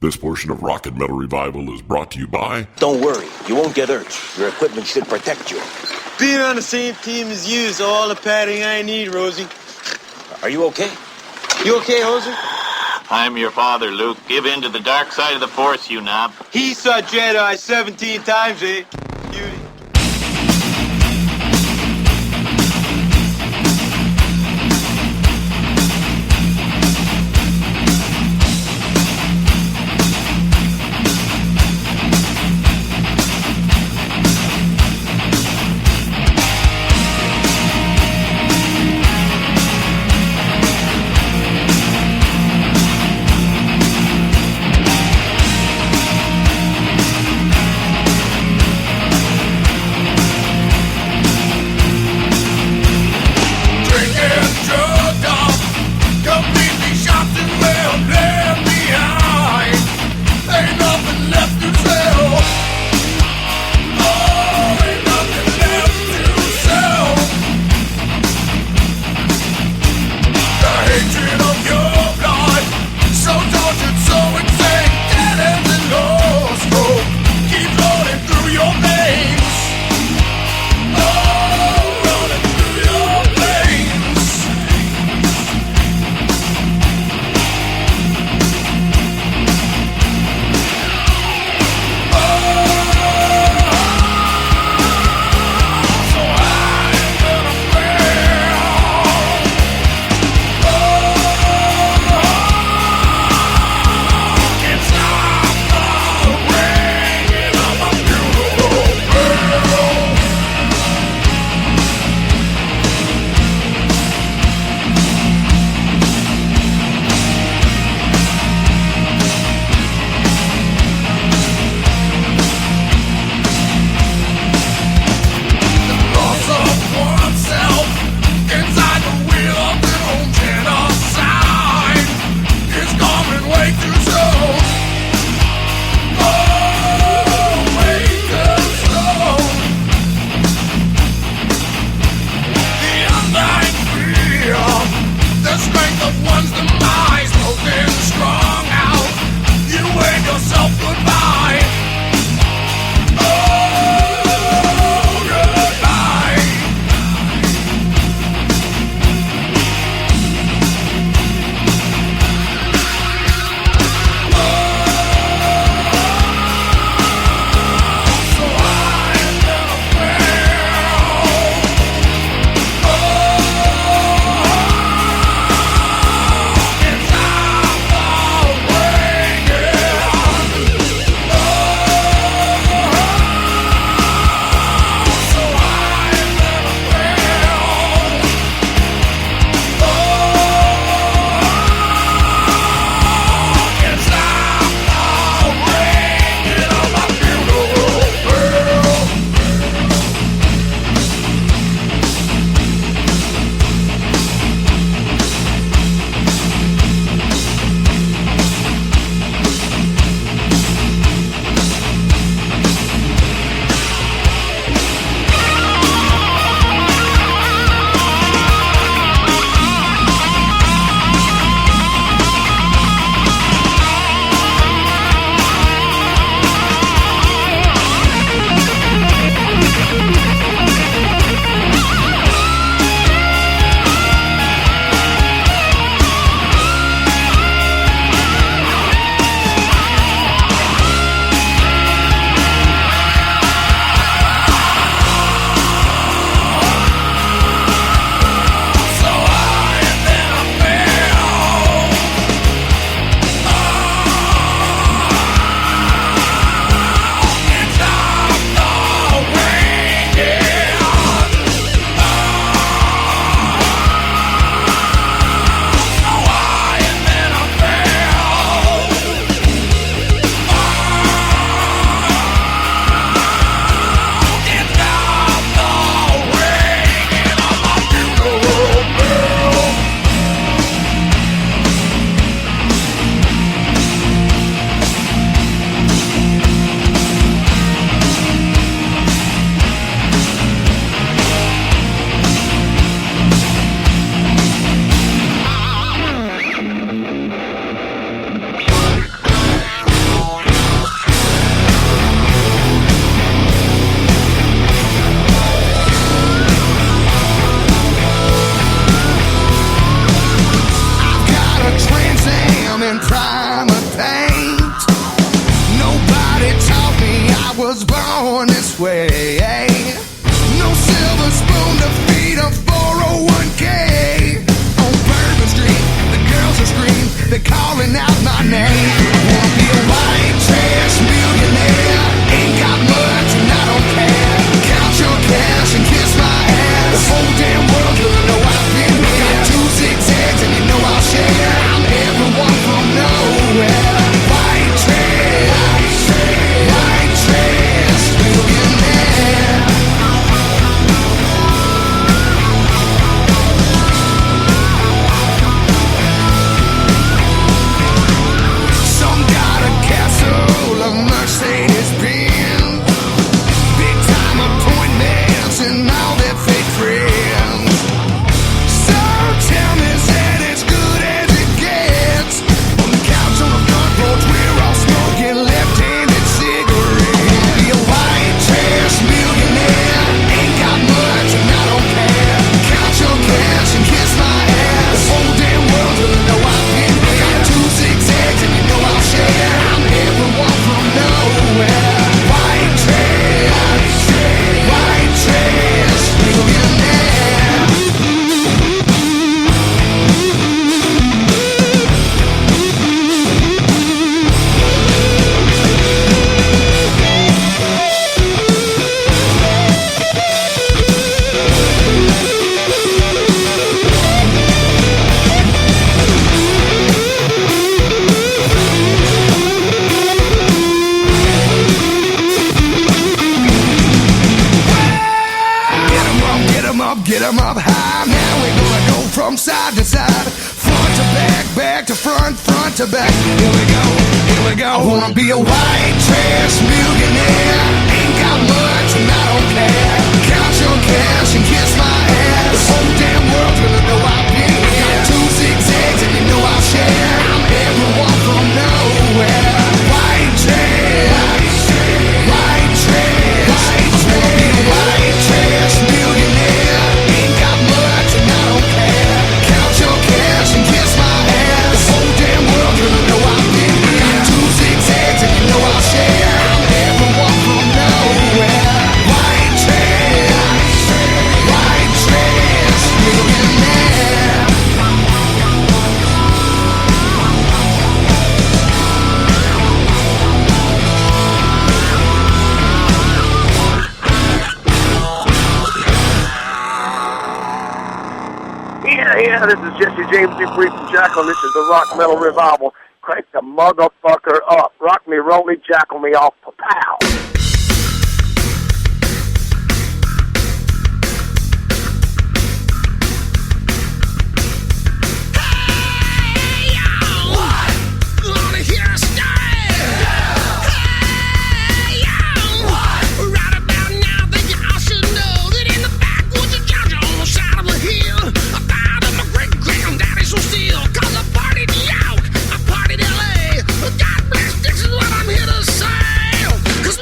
This portion of Rock and Metal Revival is brought to you by... Don't worry, you won't get hurt. Your equipment should protect you. Being on the same team as you is all the padding I need, Rosie. Are you okay? You okay, Hoser? I'm your father, Luke. Give in to the dark side of the Force, you knob. He saw Jedi 17 times, eh? Beauty. was born this way. No silver spoon to feed a 401k. On Bourbon Street, the girls are screaming, they're calling out my name. I wanna be a white trash millionaire. Ain't got much and I don't care. Count your cash and kiss my ass. The whole damn world will know I've been here. Got 2 zigzags and you know I'll share. I'm everyone from nowhere. White trash, white trash millionaire. Some got a castle of Mercedes-Benz, big time appointments and all their fake friends. So tell me, is that as good as it gets? On the couch on the front porch, we're all smoking left-handed cigarettes. Be a white trash millionaire. Ain't got much and I don't care. Count your cash and kiss my ass. The whole damn world will know I've been here. Got 2 zigzags and you know I'll share. I'm everyone from nowhere. White trash, white trash millionaire. Get 'em up high. Now we're gonna go from side to side, front to back, back to front, front to back. Here we go, here we go. I wanna be a white trash millionaire. Ain't got much and I don't care. Count your cash and kiss my ass. The whole damn world's gonna know I've been here. Got 2 zigzags and you know I'll share. I'm everyone from nowhere. White trash, white trash, white trash, white trash millionaire. Ain't got much and I don't care. Count your cash and kiss my ass. The whole damn world gonna know I've been here. Got 2 zigzags and you know I'll share. I'm everyone from nowhere. White trash millionaire. Yeah, this is Jesse James Dupree from Jackal. This is the Rock Metal Revival. Crank the motherfucker up. Rock me, roll me, jackal me off. Pow! God bless, this is what I'm here to say. 'Cause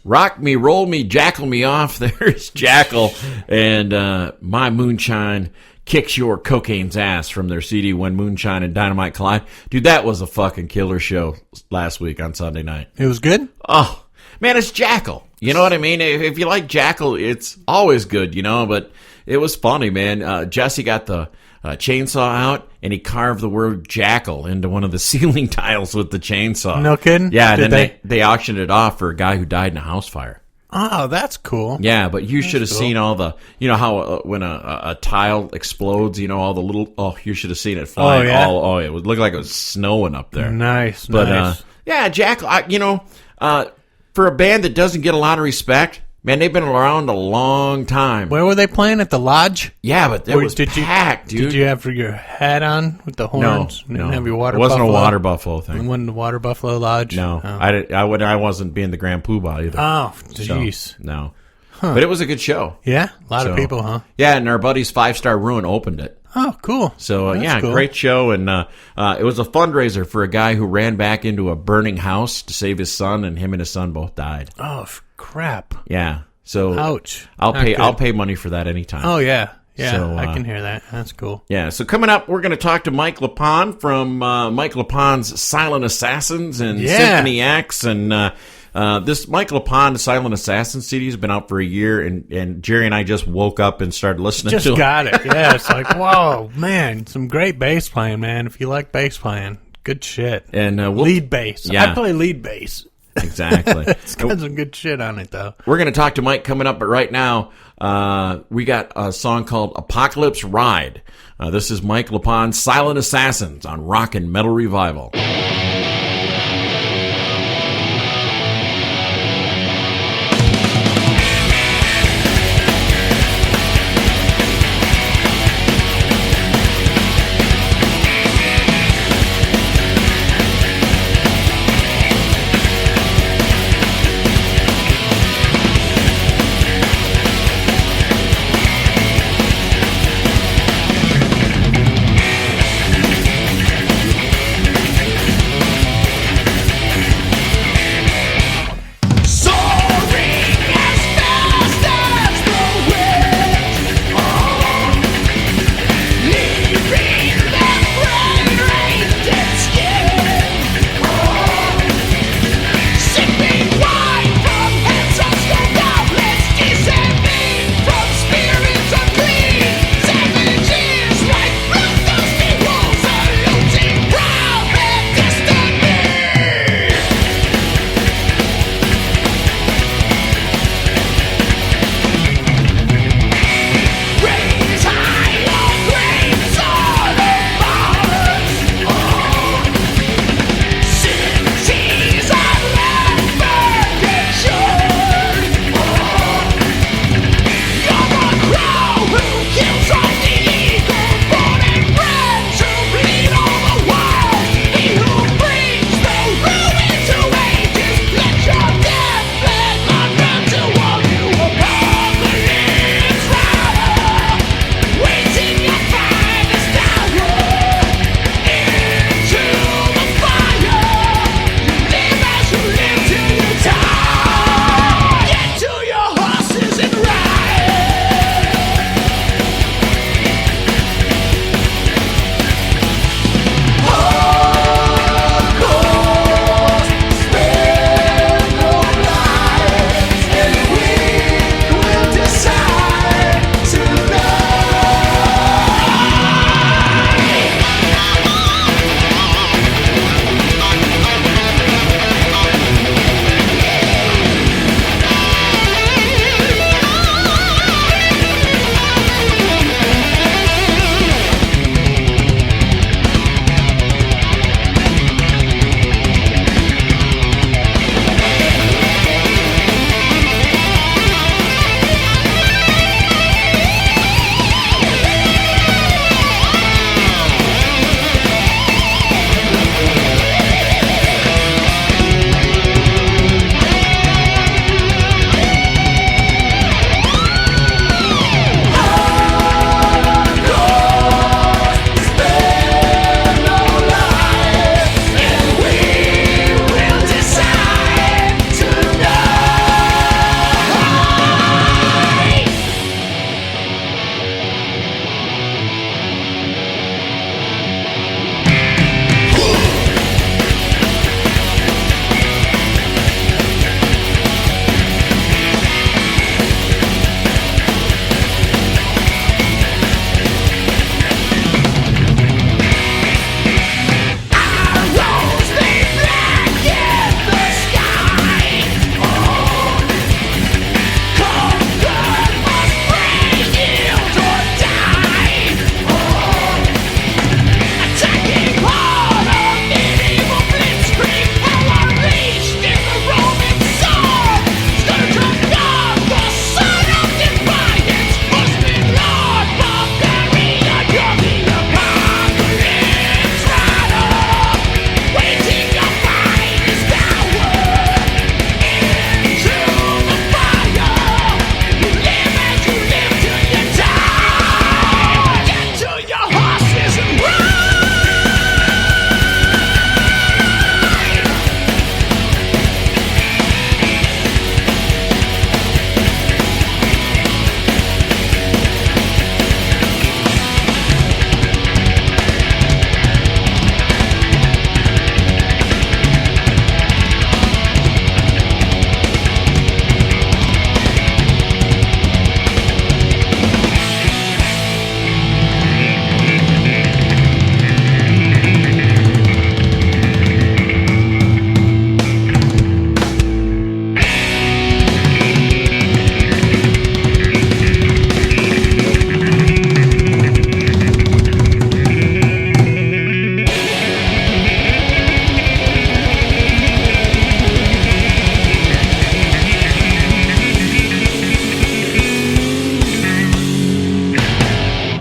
Rock Me, Roll Me, Jackal Me Off. There's Jackal and My Moonshine Kicks Your Cocaine's Ass from their CD When Moonshine and Dynamite Collide. Dude, that was a fucking killer show last week on Sunday night. It was good? Oh, man, it's Jackal. You know what I mean? If you like Jackal, it's always good, you know, but it was funny, man. Jesse got the chainsaw out, and he carved the word Jackal into one of the ceiling tiles with the chainsaw. No kidding? Yeah, and then they auctioned it off for a guy who died in a house fire. Oh, that's cool. Yeah, but you should have seen all the, you know how when a tile explodes, you know, all the little, you should have seen it flying. It would look like it was snowing up there. Nice, but, nice. Yeah, Jackal, for a band that doesn't get a lot of respect, man, they've been around a long time. Where were they playing? At the Lodge? Yeah, but it was packed, dude. Did you have your hat on with the horns? No. Didn't have your water It wasn't buffalo? a water buffalo thing. It wasn't the Water Buffalo Lodge? No. Oh. I wasn't being the Grand Poobah either. Oh, jeez. So, no. Huh. But it was a good show. Yeah? A lot of people, huh? Yeah, and our buddy's 5-Star Ruin opened it. Oh, cool. So, Cool. Great show. And it was a fundraiser for a guy who ran back into a burning house to save his son, and him and his son both died. Oh, crap. Yeah. So ouch. I'll pay money for that anytime. Oh, yeah. Yeah, so, I can hear that. That's cool. Yeah, so coming up, we're going to talk to Mike LePond from Mike LePond's Silent Assassins and Symphony X. And this Mike LePond Silent Assassins CD has been out for a year, and Jerry and I just woke up and started listening to it. Just got it. Yeah, it's like, whoa, man, some great bass playing, man. If you like bass playing, good shit. And lead bass. Yeah. I play lead bass. Exactly. It's got some good shit on it, though. We're going to talk to Mike coming up, but right now, we got a song called Apocalypse Ride. This is Mike LePond's Silent Assassins on Rock and Metal Revival.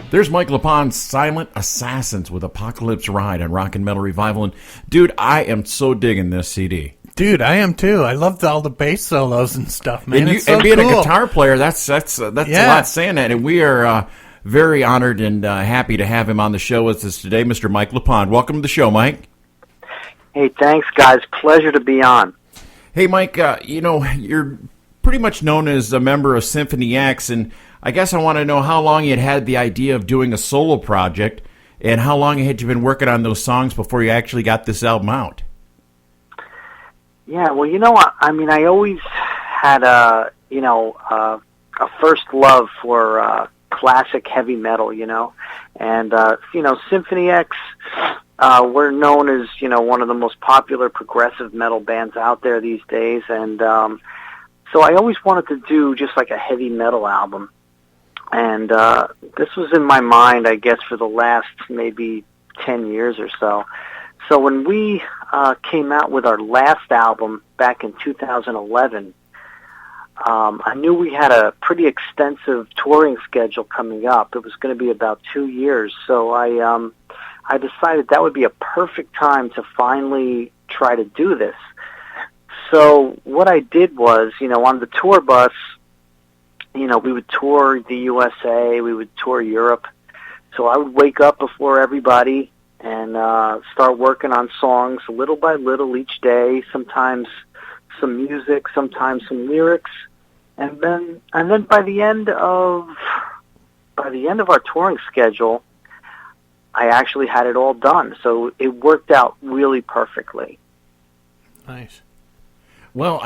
There's Mike LePond's Silent Assassins with Apocalypse Ride on Rock and Metal Revival. And, dude, I am so digging this CD. Dude, I am too. I loved all the bass solos and stuff, man. And, it's so and being cool. a guitar player, that's a lot saying that. And we are very honored and happy to have him on the show with us today, Mr. Mike LePond. Welcome to the show, Mike. Hey, thanks, guys. Pleasure to be on. Hey, Mike, you're pretty much known as a member of Symphony X, and I guess I want to know how long you had the idea of doing a solo project, and how long had you been working on those songs before you actually got this album out? Yeah, well, I always had a first love for classic heavy metal, and Symphony X, we're known as one of the most popular progressive metal bands out there these days, and so I always wanted to do just like a heavy metal album, and this was in my mind, I guess, for the last maybe 10 years or so. So when we came out with our last album back in 2011, I knew we had a pretty extensive touring schedule coming up. It was going to be about 2 years, so I decided that would be a perfect time to finally try to do this. So what I did was, on the tour bus, we would tour the USA, we would tour Europe. So I would wake up before everybody and start working on songs little by little each day, sometimes some music, sometimes some lyrics. And then by the end of our touring schedule, I actually had it all done. So it worked out really perfectly. Nice. Well,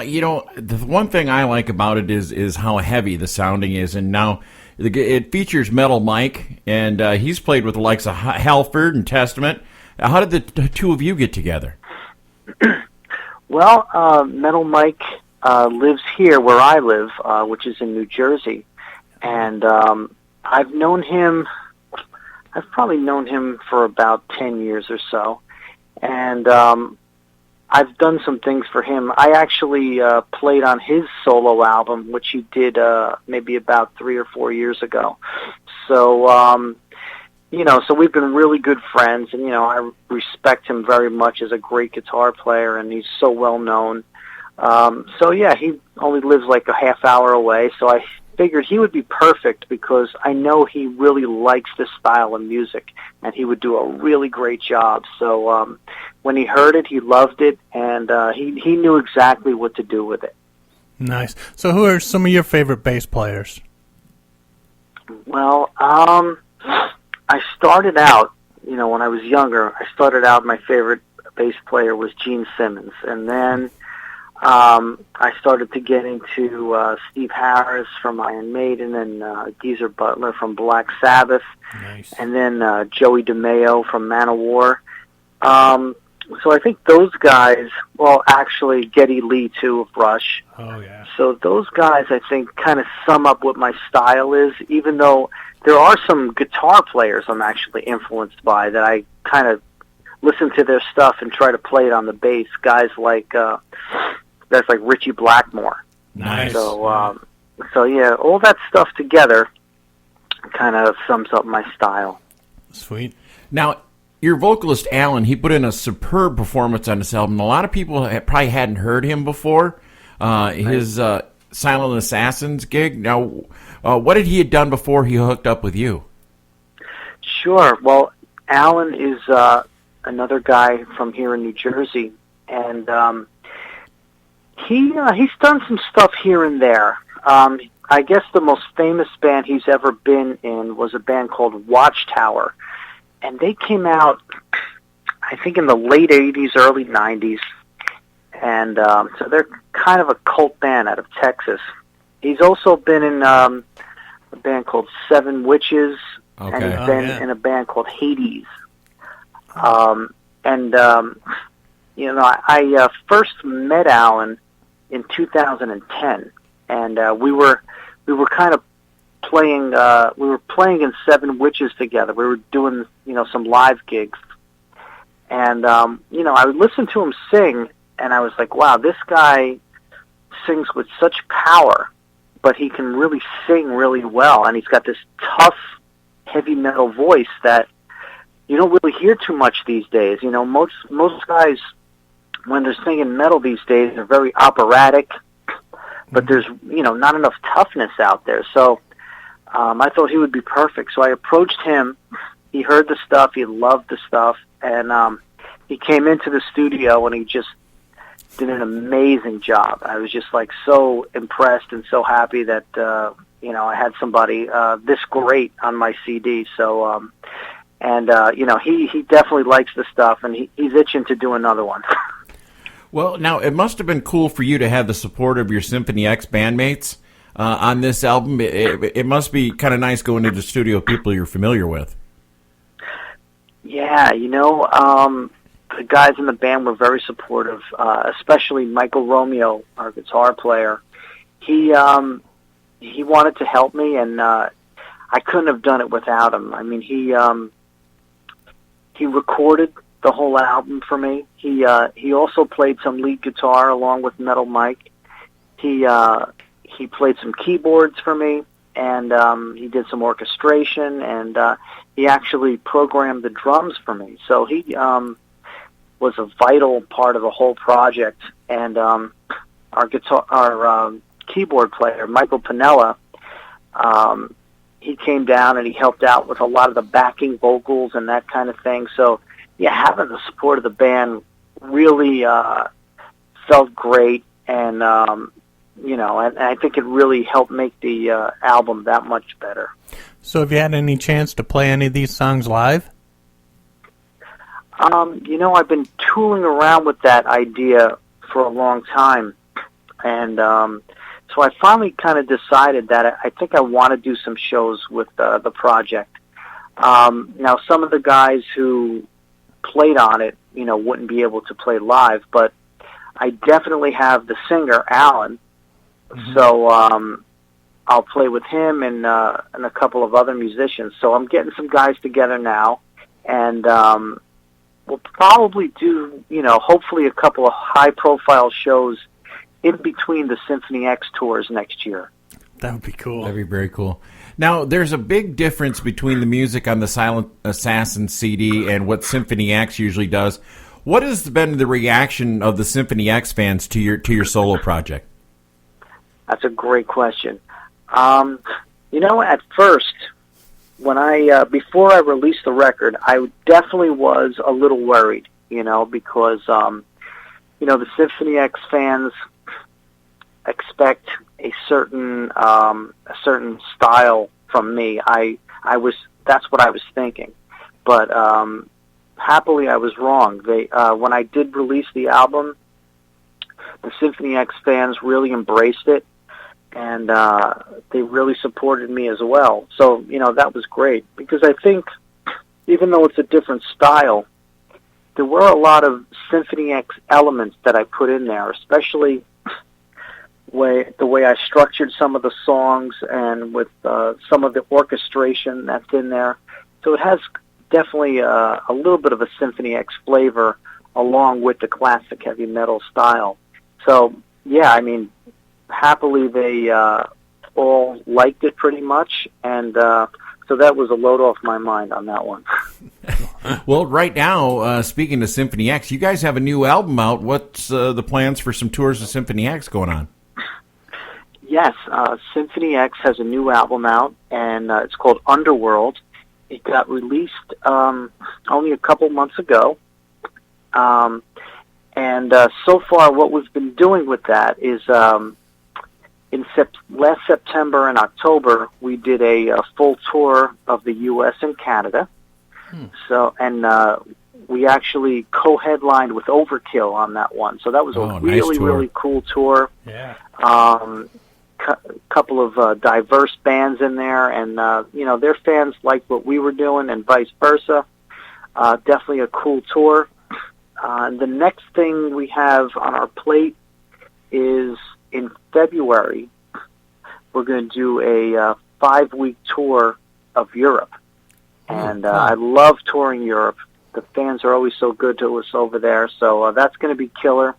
the one thing I like about it is how heavy the sounding is, and now it features Metal Mike, and he's played with the likes of Halford and Testament. How did the two of you get together? Well, Metal Mike lives here where I live, which is in New Jersey, and I've probably known him for about 10 years or so, and I've done some things for him. I actually played on his solo album, which he did maybe about 3 or 4 years ago. So, so we've been really good friends, and, I respect him very much as a great guitar player, and he's so well known. He only lives like a half hour away, so I figured he would be perfect because I know he really likes this style of music, and he would do a really great job. So when he heard it, he loved it, and he knew exactly what to do with it. Nice. So who are some of your favorite bass players? Well, I started out, when I was younger, my favorite bass player was Gene Simmons, and then I started to get into Steve Harris from Iron Maiden and Geezer Butler from Black Sabbath, Nice. and then Joey DeMeo from Manowar. So I think those guys, well, actually Geddy Lee too of Rush. Oh yeah. So those guys, I think, kind of sum up what my style is, even though there are some guitar players I'm actually influenced by that I kind of listen to their stuff and try to play it on the bass. Guys like Richie Blackmore. Nice. So yeah, all that stuff together kind of sums up my style. Sweet. Now, your vocalist, Alan, he put in a superb performance on this album. A lot of people probably hadn't heard him before. His Silent Assassins gig. Now, what had he had done before he hooked up with you? Sure. Well, Alan is another guy from here in New Jersey, and he's done some stuff here and there. I guess the most famous band he's ever been in was a band called Watchtower, and they came out, I think, in the late 80s, early 90s, and so they're kind of a cult band out of Texas. He's also been in a band called Seven Witches, and he's been in a band called Hades. I first met Alan in 2010, and we were kind of playing. We were playing in Seven Witches together. We were doing some live gigs, and I would listen to him sing, and I was like, wow, this guy sings with such power, but he can really sing really well, and he's got this tough, heavy metal voice that you don't really hear too much these days. You know, most guys, when they're singing metal these days, are very operatic, but there's, you know, not enough toughness out there. So I thought he would be perfect. So I approached him. He heard the stuff. He loved the stuff. And he came into the studio, and he just did an amazing job. I was just, like, so impressed and so happy that, you know, I had somebody this great on my CD. So, you know, he definitely likes the stuff, and he's itching to do another one. Well, now, it must have been cool for you to have the support of your Symphony X bandmates on this album. It must be kind of nice going into the studio with people you're familiar with. Yeah, you know, the guys in the band were very supportive, especially Michael Romeo, our guitar player. He wanted to help me, and I couldn't have done it without him. I mean, he recorded the whole album for me. He also played some lead guitar along with Metal Mike. He played some keyboards for me, and he did some orchestration, and he actually programmed the drums for me. So he was a vital part of the whole project. And our keyboard player, Michael Pinella, he came down and he helped out with a lot of the backing vocals and that kind of thing. So, yeah, having the support of the band really felt great, and you know, and I think it really helped make the album that much better. So have you had any chance to play any of these songs live? You know, I've been tooling around with that idea for a long time, and so I finally kind of decided that I think I want to do some shows with the project. Now, some of the guys who played on it, you know, wouldn't be able to play live, but I definitely have the singer, Alan, so I'll play with him and a couple of other musicians. So I'm getting some guys together now, and we'll probably do, you know, hopefully a couple of high-profile shows in between the Symphony X tours next year. That would be cool. That'd be very cool. Now, there's a big difference between the music on the Silent Assassin CD and what Symphony X usually does. What has been the reaction of the Symphony X fans to your solo project? That's a great question. You know, at first, when before I released the record, I definitely was a little worried, you know, because, you know, the Symphony X fans expect a certain style from me. That's what I was thinking, but happily I was wrong. When I did release the album, the Symphony X fans really embraced it, and they really supported me as well. So, you know, that was great, because I think even though it's a different style, there were a lot of Symphony X elements that I put in there, especially the way I structured some of the songs, and with some of the orchestration that's in there. So it has definitely a little bit of a Symphony X flavor along with the classic heavy metal style. So, yeah, I mean, happily they all liked it pretty much, and so that was a load off my mind on that one. Well, right now, speaking of Symphony X, you guys have a new album out. What's the plans for some tours of Symphony X going on? Yes, Symphony X has a new album out, and it's called Underworld. It got released only a couple months ago. And so far what we've been doing with that is last September and October, we did a full tour of the U.S. and Canada. So, and we actually co-headlined with Overkill on that one. So that was a really cool tour. Yeah. Couple of diverse bands in there, and you know, their fans liked what we were doing, and vice versa. Definitely a cool tour. The next thing we have on our plate is in February. We're going to do a 5-week tour of Europe, and I love touring Europe. The fans are always so good to us over there, so that's going to be killer.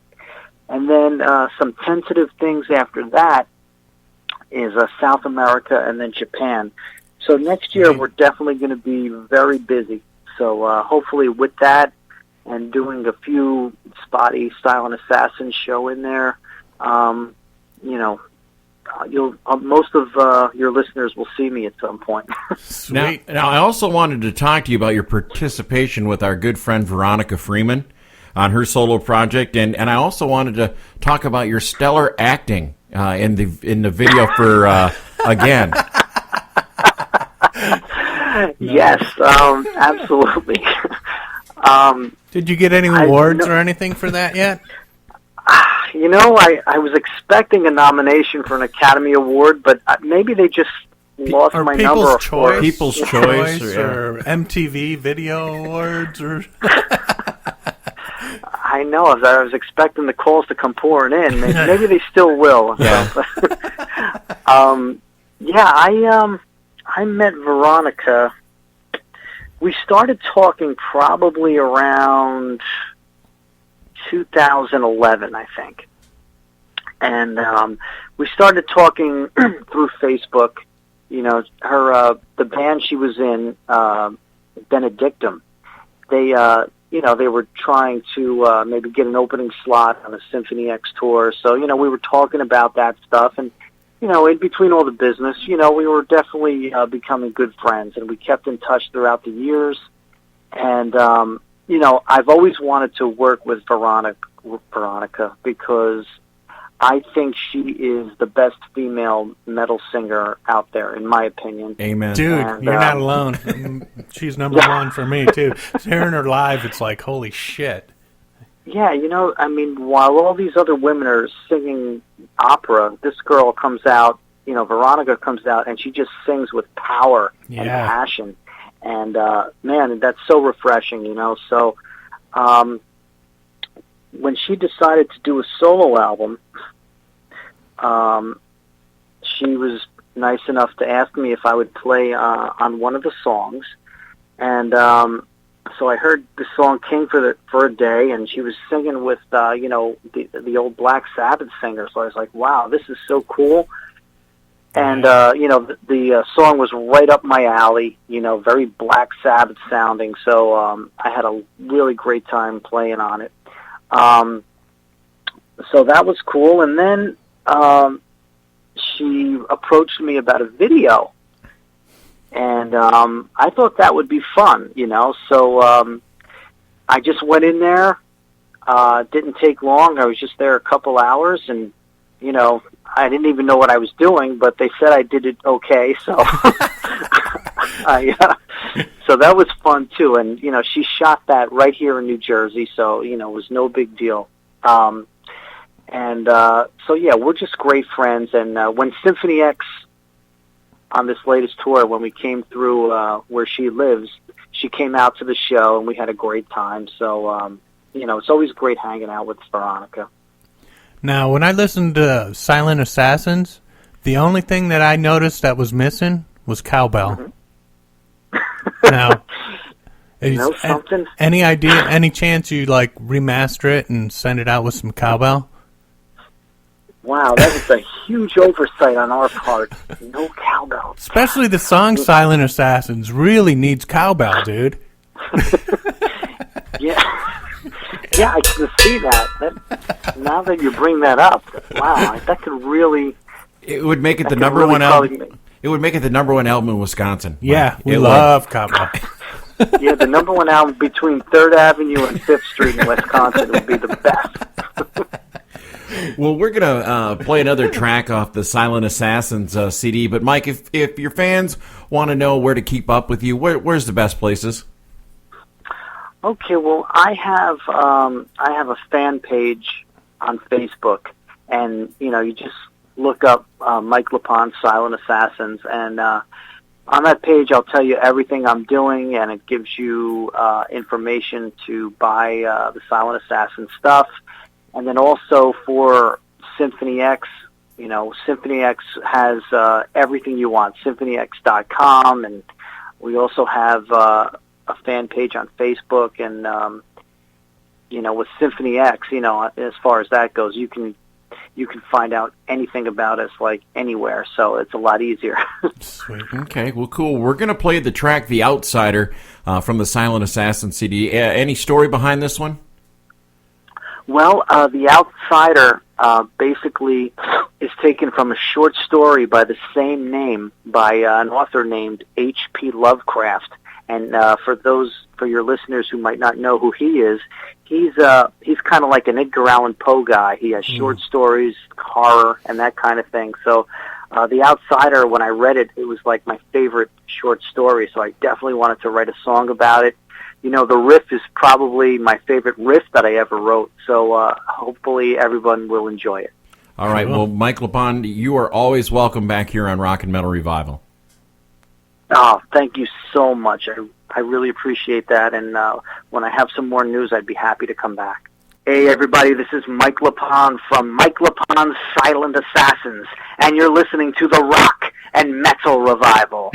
And then some tentative things after that is South America and then Japan. So next year we're definitely going to be very busy. So hopefully with that and doing a few spotty Silent Assassin show in there, most of your listeners will see me at some point. Now, I also wanted to talk to you about your participation with our good friend Veronica Freeman on her solo project, and I also wanted to talk about your stellar acting in the video for Again. Yes, absolutely. Did you get any awards or anything for that yet? I was expecting a nomination for an Academy Award, but maybe they just lost my number. People's Choice or MTV Video Awards. Or I know. I was expecting the calls to come pouring in. Maybe they still will. Yeah. I met Veronica. We started talking probably around 2011, I think. And we started talking through Facebook. The band she was in, Benedictum, they were trying to maybe get an opening slot on a Symphony X tour. So, we were talking about that stuff. And, in between all the business, we were definitely becoming good friends. And we kept in touch throughout the years. And, I've always wanted to work with Veronica because I think she is the best female metal singer out there, in my opinion. Amen. Dude, you're not alone. She's number one for me, too. Hearing her live, it's like, holy shit. Yeah, while all these other women are singing opera, this girl comes out, Veronica comes out, and she just sings with power and passion. And, man, that's so refreshing, So, when she decided to do a solo album, she was nice enough to ask me if I would play on one of the songs. And so I heard the song King for a Day, and she was singing with, the old Black Sabbath singer. So I was like, wow, this is so cool. And, the song was right up my alley, very Black Sabbath sounding. So I had a really great time playing on it. So that was cool. And then she approached me about a video. And I thought that would be fun, So I just went in there. Didn't take long. I was just there a couple hours, and, I didn't even know what I was doing, but they said I did it okay, so so that was fun too. And she shot that right here in New Jersey, so it was no big deal. So yeah, we're just great friends. And when Symphony X on this latest tour, when we came through where she lives, she came out to the show, and we had a great time. So it's always great hanging out with Veronica. Now, when I listened to Silent Assassins, the only thing that I noticed that was missing was cowbell. Mm-hmm. Now, something? Any idea, any chance you remaster it and send it out with some cowbell? Wow, that was a huge oversight on our part. No cowbell. Especially the song Silent Assassins really needs cowbell, dude. Yeah, I can see that. Now that you bring that up, wow, that could really. It would make it the number one album. It would make it the number one album in Wisconsin. Yeah, we love cowbell. Yeah, the number one album between 3rd Avenue and 5th Street in Wisconsin would be the best. Well, we're gonna play another track off the Silent Assassins CD. But Mike, if your fans want to know where to keep up with you, where's the best places? Okay, well, I have a fan page on Facebook, and you just look up Mike LePond Silent Assassins, and on that page I'll tell you everything I'm doing, and it gives you information to buy the Silent Assassin stuff, and then also for Symphony X, Symphony X has everything you want, SymphonyX.com, and we also have a fan page on Facebook, and with Symphony X, as far as that goes, you can you can find out anything about us like anywhere. So it's a lot easier. Sweet. Okay, well, cool. We're going to play the track "The Outsider" from the Silent Assassin CD. Any story behind this one? Well, The Outsider basically is taken from a short story by the same name by an author named H.P. Lovecraft. And for your listeners who might not know who he is, he's kind of like an Edgar Allan Poe guy. He has short stories, horror, and that kind of thing. So The Outsider, when I read it, it was like my favorite short story, so I definitely wanted to write a song about it. You know, the riff is probably my favorite riff that I ever wrote, so hopefully everyone will enjoy it. All right, well, Mike LePond, you are always welcome back here on Rock and Metal Revival. Oh, thank you so much. I really appreciate that, and when I have some more news, I'd be happy to come back. Hey, everybody, this is Mike LePond from Mike LePond's Silent Assassins, and you're listening to the Rock and Metal Revival.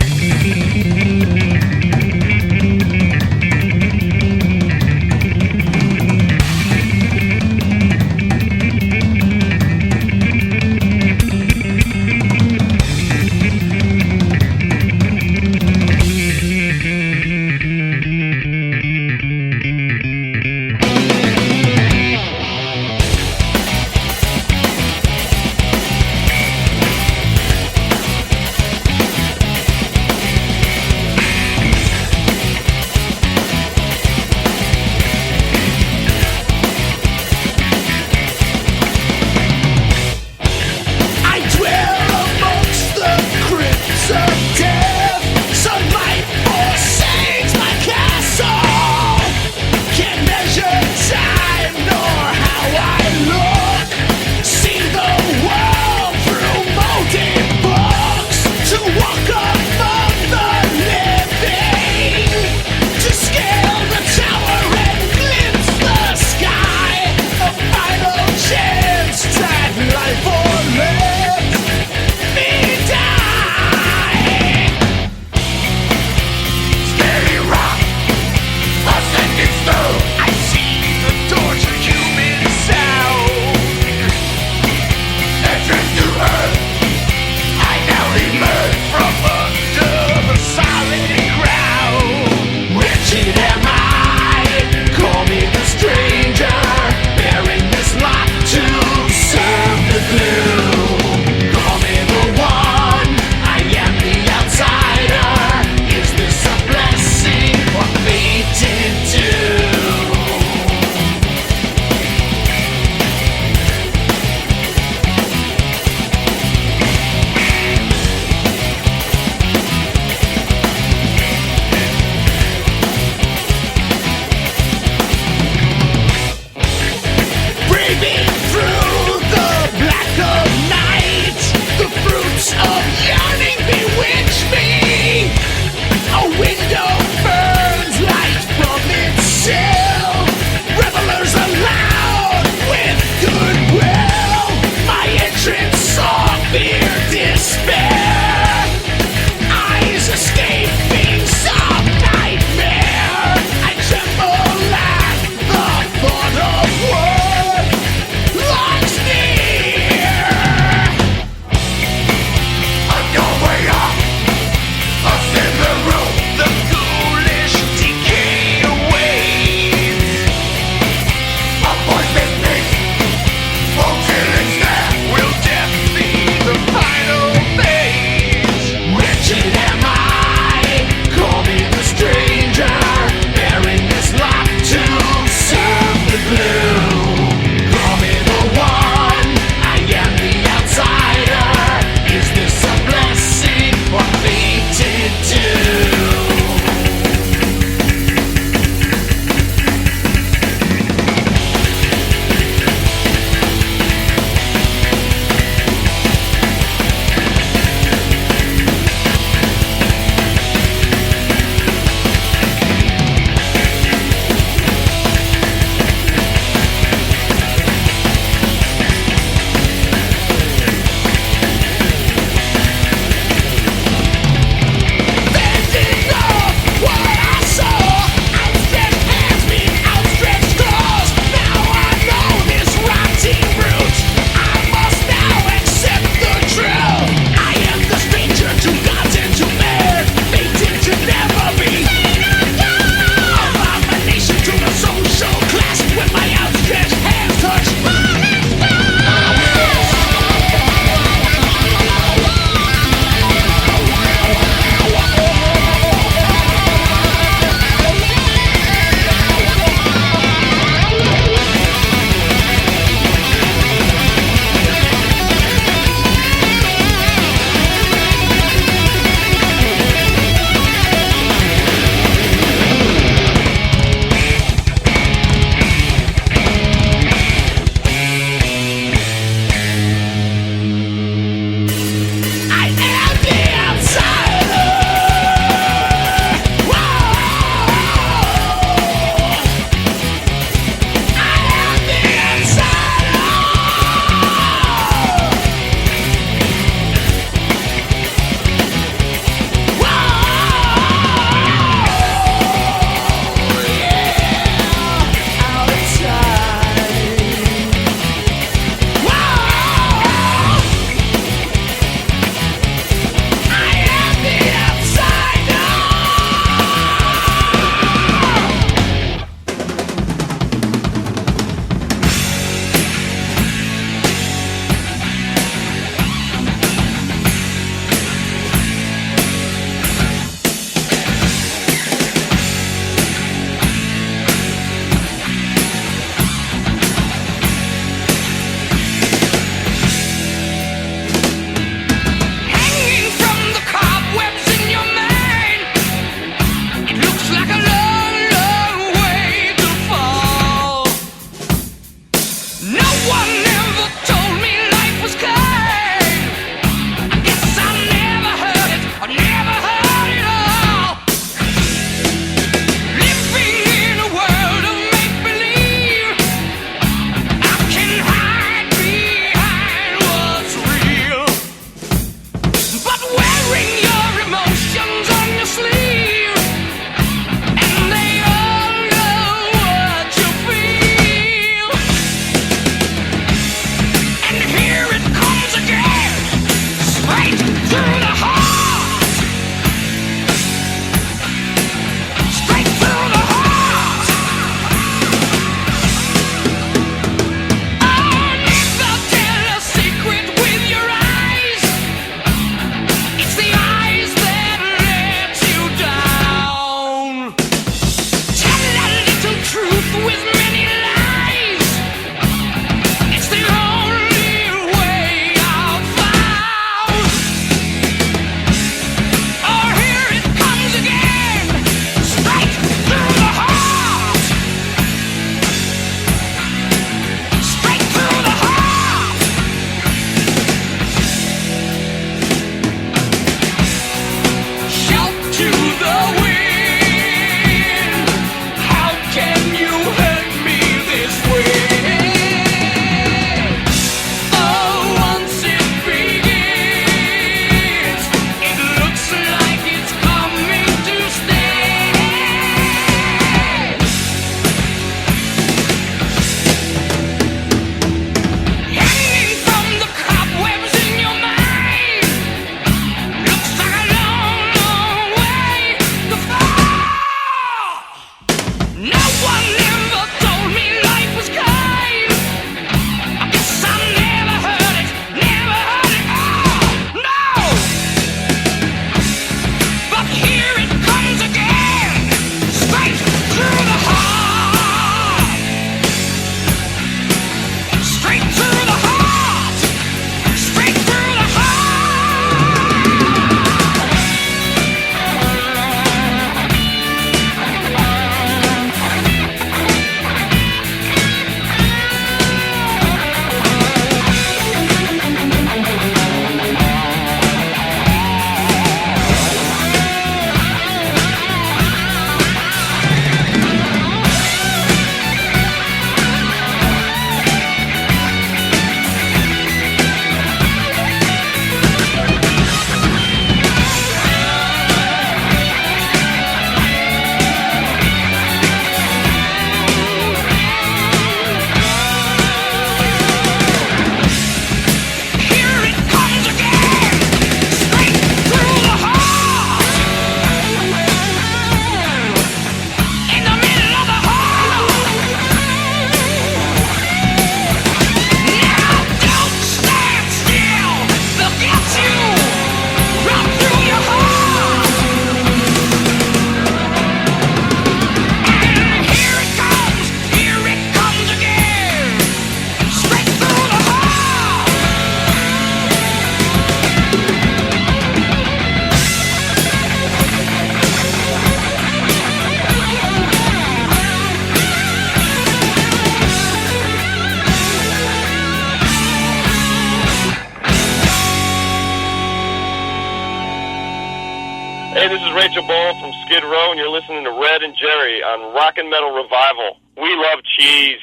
Skid Row, and you're listening to Red and Jerry on Rockin' Metal Revival. We love cheese.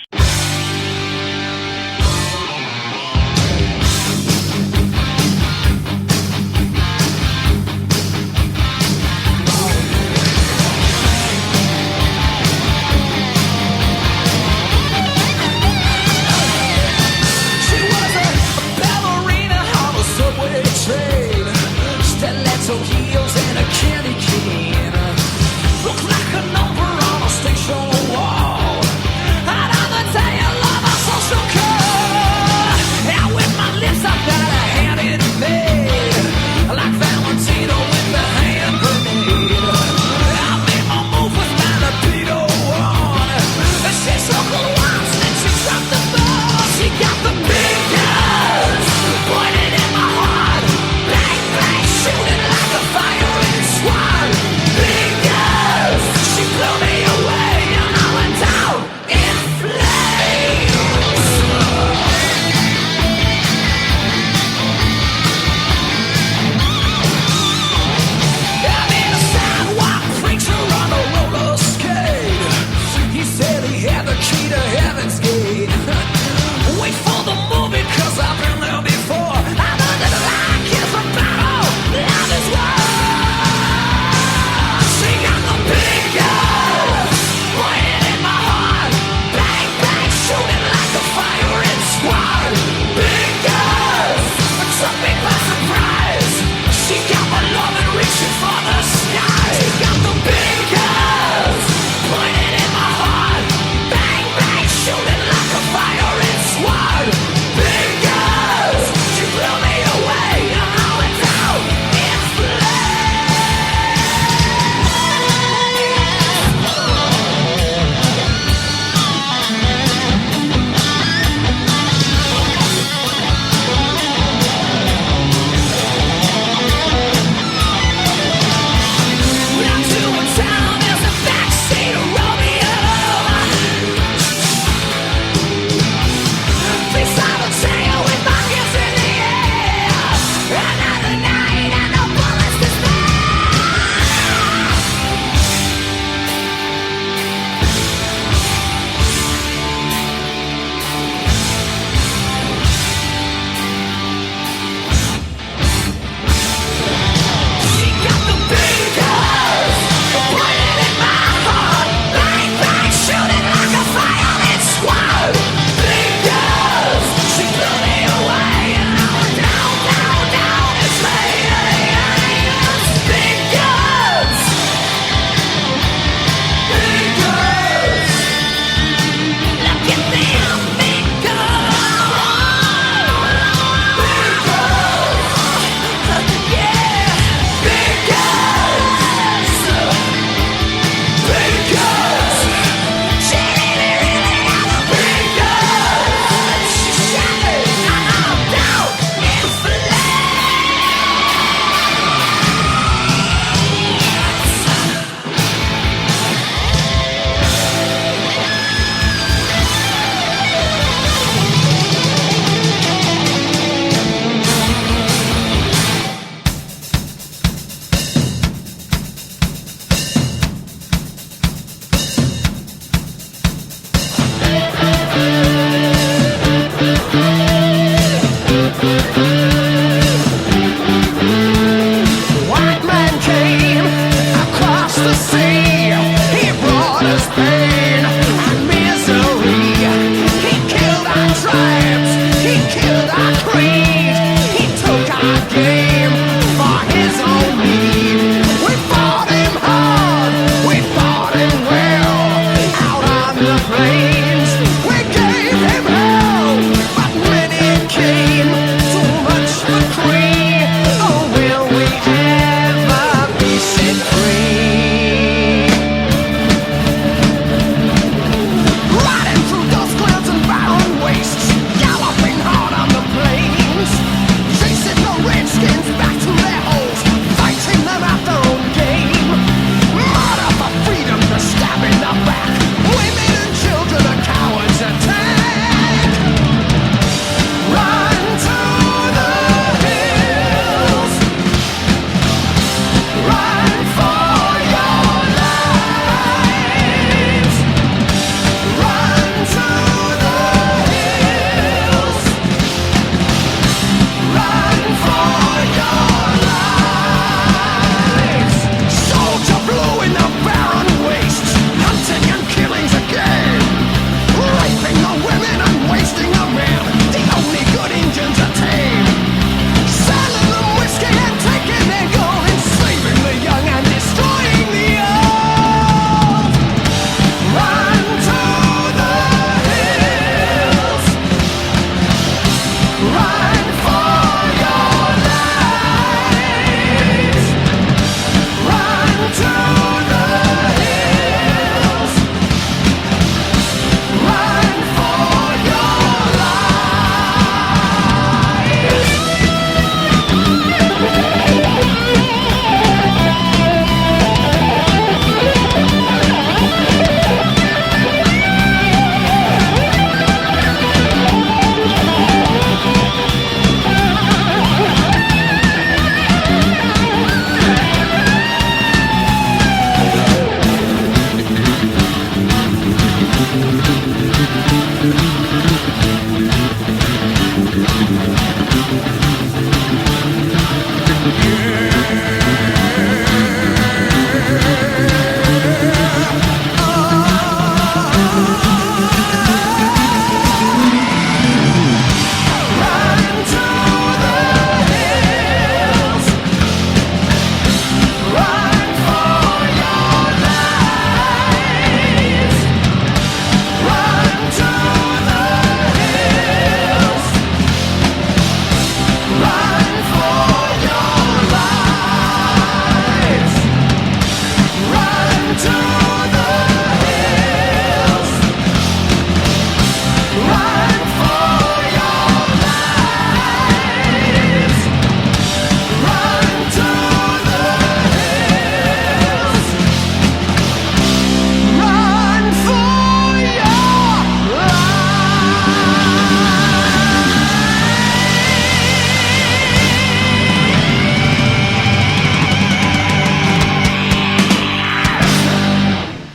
Stiletto heels and a candy cane. Look like a number on a station wall. Out on the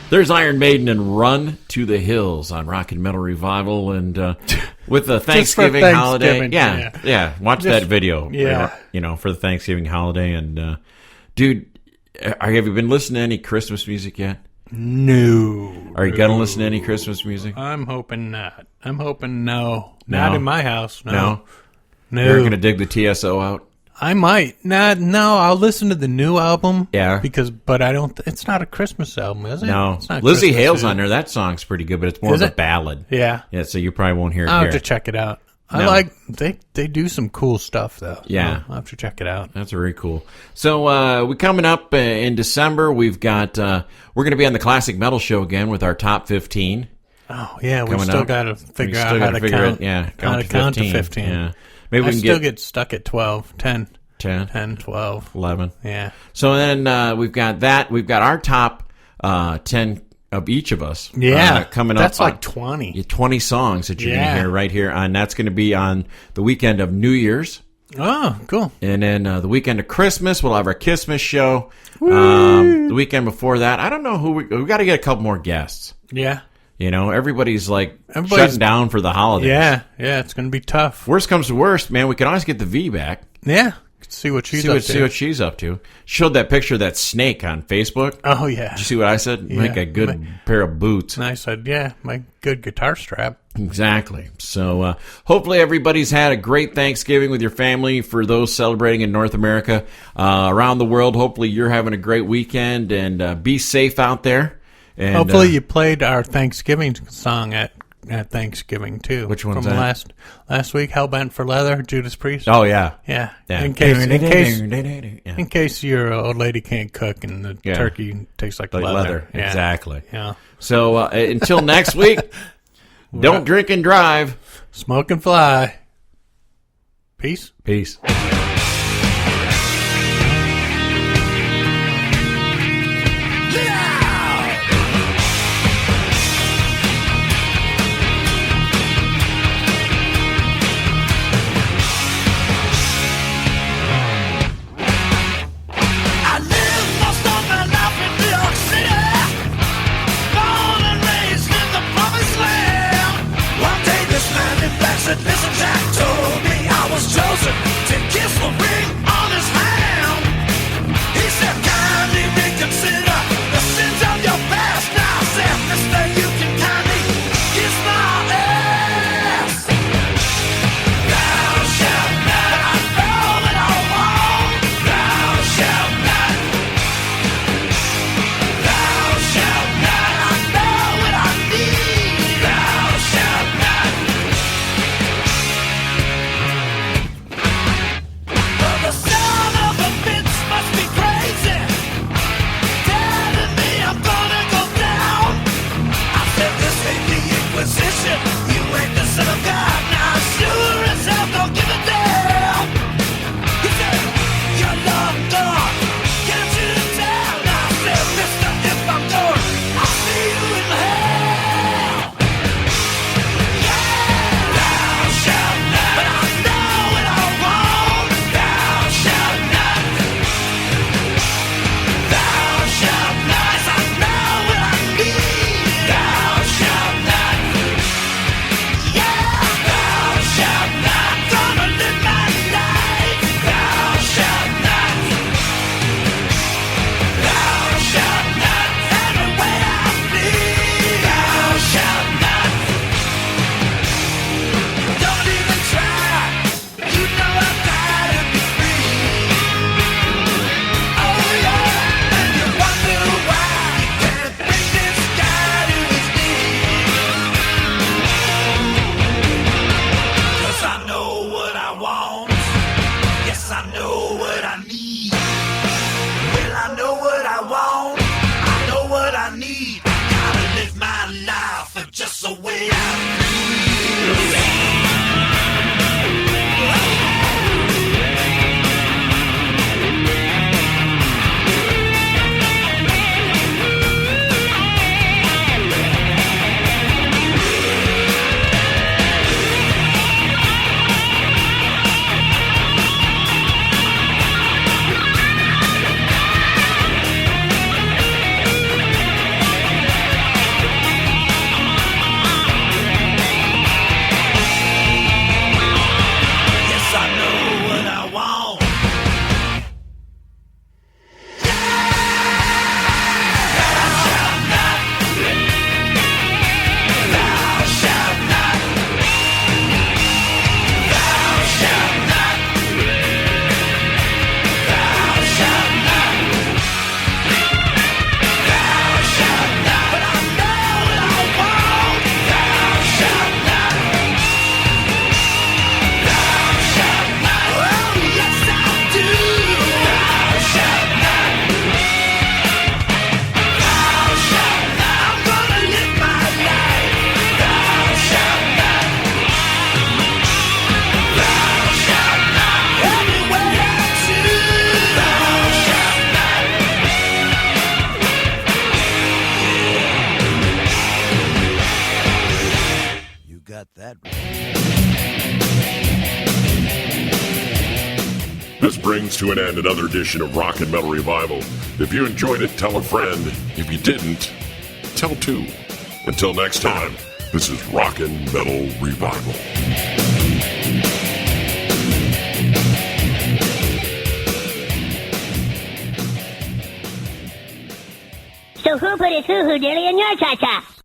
There's Iron Maiden and Run to the Hills on Rock and Metal Revival, and with the Thanksgiving holiday. Yeah. Watch that video. Yeah. For the Thanksgiving holiday. And dude, have you been listening to any Christmas music yet? No. Are you gonna listen to any Christmas music? I'm hoping not. I'm hoping no. Not in my house. No. You're gonna dig the TSO out? I might. No, I'll listen to the new album. Yeah. But I don't. It's not a Christmas album, is it? No. It's not Lizzie Christmas, Hale's on there. That song's pretty good, but it's more of a ballad. Yeah. Yeah, so you probably won't hear it I'll here. have to check it out. They do some cool stuff, though. Yeah. I'll have to check it out. That's very cool. So we're coming up in December. We've got, we're going to be on the Classic Metal Show again with our top 15. Oh, yeah. We still got to figure out how to count. How to count to 15. Yeah. Maybe we can still get stuck at 12, 10. 10, 12, 11. Yeah. So then we've got that. We've got our top 10 of each of us. Yeah. Coming up. That's like 20. 20 songs that you're going to hear right here. And that's going to be on the weekend of New Year's. Oh, cool. And then the weekend of Christmas, we'll have our Christmas show. The weekend before that, I don't know who we got to get a couple more guests. Yeah. Everybody's shutting down for the holidays. Yeah, it's going to be tough. Worst comes to worst, man, we can always get the V back. Yeah, see what she's up to. See what she's up to. Showed that picture of that snake on Facebook. Oh, yeah. Did you see what I said? Yeah. Make a good pair of boots. And I said, my good guitar strap. Exactly. So hopefully everybody's had a great Thanksgiving with your family. For those celebrating in North America, around the world, hopefully you're having a great weekend, and be safe out there. And, hopefully you played our Thanksgiving song at Thanksgiving too. Which one's from that? last week? Hellbent for Leather, Judas Priest. Oh yeah. In case your old lady can't cook and the turkey tastes like leather. Yeah. Exactly. Yeah. So until next week, don't drink and drive. Smoke and fly. Peace. Peace. Listen, Jack told me I was chosen to kiss the ring on his hand. He said, kindly reconsider the sins of your past. Now I said, mister, you can kindly kiss my ass. Thou shalt not. I know that I won't. Thou shalt not. Thou shalt not. I know what I need. Thou shalt not. The son of a bitch must be crazy, telling me I'm gonna go down. I said, this ain't the Inquisition, you ain't the son of God. Now sure as hell don't give a damn. He said, you're long gone, can't you tell? Now I said, mister, if I'm gone, I'll see you in hell. Yeah, thou shalt not. But I know what I want. Thou shalt not. Thou shalt not. Yes, I know what I need. Thou shalt not. Yeah, thou shalt not. Gonna live my life. Thou shalt not. Thou shalt not. Every way I bleed. Thou shalt not. Don't even try. You know I've gotta be free. Oh yeah, and you wonder why you can't bring this guy to his knees. 'Cause I know what I want. Yes, I know what I need. Well, I know what I want. I know what I need. Gotta live my life just the way I feel. This brings to an end another edition of Rock and Metal Revival. If you enjoyed it, tell a friend. If you didn't, tell two. Until next time, this is Rock and Metal Revival. So who put his hoo-hoo dilly in your cha-cha?